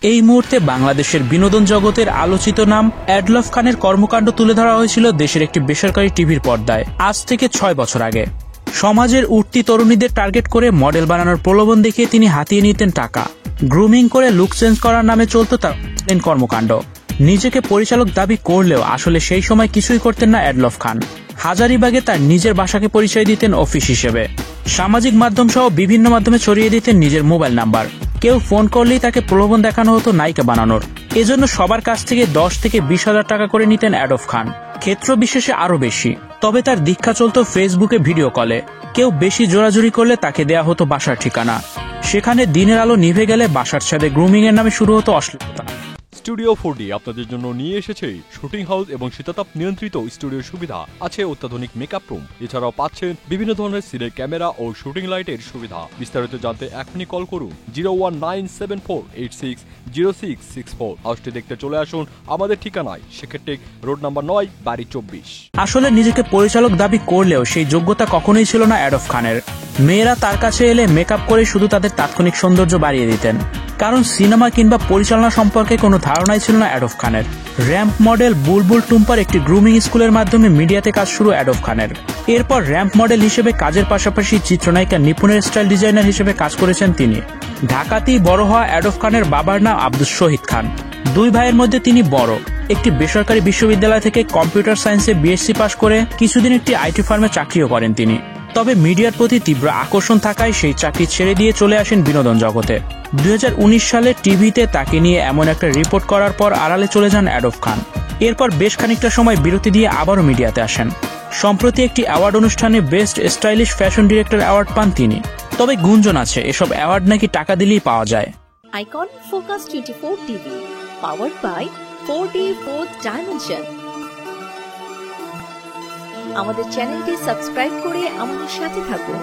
এই মুহূর্তে বাংলাদেশের বিনোদন জগতের আলোচিত নাম অ্যাডলফ খানের কর্মকাণ্ড তুলে ধরা হয়েছিল দেশের একটি বেসরকারি টিভির পর্দায় আজ থেকে ৬ বছর আগে। সমাজের উঠতি তরুণীদের টার্গেট করে মডেল বানানোর প্রলোভন দেখিয়ে তিনি হাতিয়ে নিতেন টাকা। গ্রুমিং করে লুক চেঞ্জ করার নামে চলত তার কর্মকাণ্ড। নিজেকে পরিচালক দাবি করলেও আসলে সেই সময় কিছুই করতেন না অ্যাডলফ খান। হাজারীবাগে তার নিজের বাসাকে পরিচয় দিতেন অফিস হিসেবে। সামাজিক মাধ্যম সহ বিভিন্ন মাধ্যমে ছড়িয়ে দিতেন নিজের মোবাইল নাম্বার। কেউ ফোন করলেই তাকে প্রলোভন দেখানো হতো নায়িকা বানানোর। এজন্য সবার কাছ থেকে 10 থেকে 20,000 টাকা করে নিতেন অ্যাডলফ খান, ক্ষেত্র বিশেষে আরো বেশি। তবে তার দীক্ষা চলত ফেসবুকে ভিডিও কলে। কেউ বেশি জোরাজুরি করলে তাকে দেয়া হতো বাসার ঠিকানা। সেখানে দিনের আলো নিভে গেলে বাসার ছাদে গ্রুমিং এর নামে শুরু হতো অশ্লীলতা। স্টুডিও 4D আপনাদের জন্য নিয়ে এসেছে শুটিং হাউস এবং শীতাতাপ নিয়ন্ত্রিত স্টুডিও সুবিধা, আছে অত্যাধুনিক মেকআপ রুম, এছাড়াও পাচ্ছেন বিভিন্ন ধরনের সিনের ক্যামেরা ও শুটিং লাইটের সুবিধা। বিস্তারিত জানতে এখনই কল করুন 01974860664। হাউসটি দেখতে চলে আসুন আমাদের ঠিকানায়, সেক্ষেত্রে রোড নাম্বার 9, বাড়ি 24। আসলে নিজেকে পরিচালক দাবি করলেও সেই যোগ্যতা কখনোই ছিল না অ্যাডলফ খানের। মেয়েরা তার কাছে এলে মেকআপ করে শুধু তাদের তাৎক্ষণিক সৌন্দর্য বাড়িয়ে দিতেন, কারণ সিনেমা কিংবা পরিচালনা সম্পর্কে কোনো ধারণাই ছিল না অ্যাডলফ খানের। র্যাম্প মডেল বুলবুল টুম্পার একটি গ্রুমিং স্কুলের মাধ্যমে মিডিয়াতে কাজ শুরু অ্যাডলফ খানের। এরপর র্যাম্প মডেল হিসেবে কাজের পাশাপাশি চিত্রনায়িকা নিপুণের স্টাইল ডিজাইনার হিসেবে কাজ করেছেন তিনি। ঢাকাতেই বড় হওয়া অ্যাডলফ খানের বাবার নাম আব্দুল শহীদ খান। 2 ভাইয়ের মধ্যে তিনি বড়। একটি বেসরকারি বিশ্ববিদ্যালয় থেকে কম্পিউটার সায়েন্সে বিএসসি পাশ করে কিছুদিন একটি আইটি ফার্মে চাকরিও করেন তিনি। তবে মিডিয়ার প্রতি তীব্র আকর্ষণ থাকায় সেই চাকরি ছেড়ে দিয়ে চলে আসেন বিনোদন জগতে। 2019 সালে টিভিতে তাকে নিয়ে এমন একটা রিপোর্ট করার পর আড়ালে চলে যান অ্যাডলফ খান। এরপর বেশ খানিকটা সময় বিরতি দিয়ে আবারও মিডিয়াতে আসেন। সম্প্রতি একটি অ্যাওয়ার্ড অনুষ্ঠানে best stylish fashion director award পান তিনি। তবে গুঞ্জন আছে এসব অ্যাওয়ার্ড নাকি টাকা দিলেই পাওয়া যায়। Icon Focus 24 TV, powered by 4D Fourth Dimension। আমাদের চ্যানেলটি সাবস্ক্রাইব করে আমাদের সাথে থাকুন।